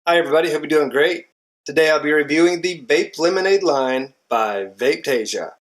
Hi everybody, hope you're doing great. Today I'll be reviewing the Vape Lemonade line by Vapetasia.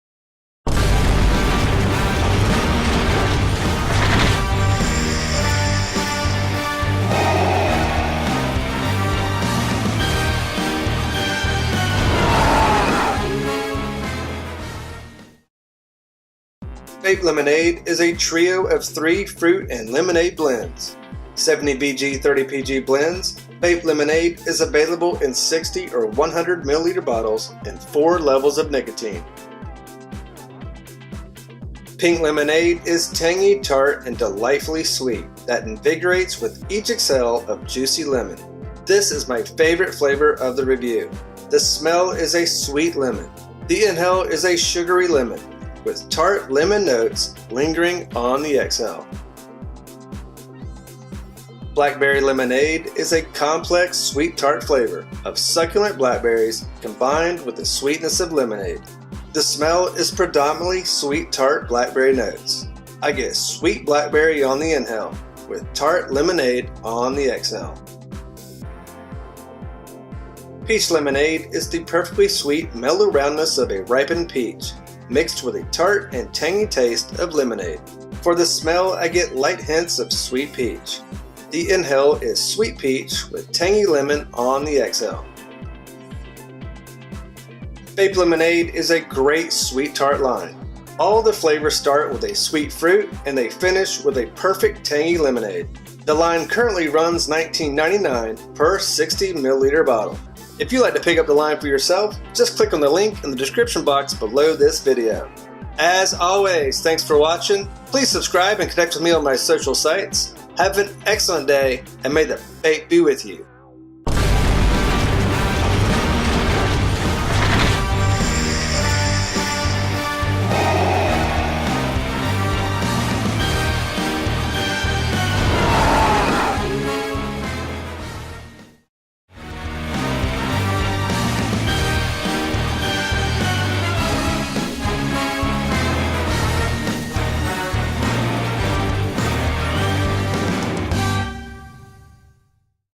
Vape Lemonade is a trio of 3 fruit and lemonade blends. 70 BG 30 PG blends. Vape Lemonade is available in 60 or 100 milliliter bottles and 4 levels of nicotine. Pink Lemonade is tangy, tart, and delightfully sweet that invigorates with each exhale of juicy lemon. This is my favorite flavor of the review. The smell is a sweet lemon. The inhale is a sugary lemon with tart lemon notes lingering on the exhale. Blackberry Lemonade is a complex sweet tart flavor of succulent blackberries combined with the sweetness of lemonade. The smell is predominantly sweet tart blackberry notes. I get sweet blackberry on the inhale with tart lemonade on the exhale. Peach Lemonade is the perfectly sweet mellow roundness of a ripened peach mixed with a tart and tangy taste of lemonade. For the smell, I get light hints of sweet peach. The inhale is sweet peach with tangy lemon on the exhale. Vape Lemonade is a great sweet tart line. All the flavors start with a sweet fruit and they finish with a perfect tangy lemonade. The line currently runs $19.99 per 60 milliliter bottle. If you'd like to pick up the line for yourself, just click on the link in the description box below this video. As always, thanks for watching. Please subscribe and connect with me on my social sites. Have an excellent day, and may the vape be with you.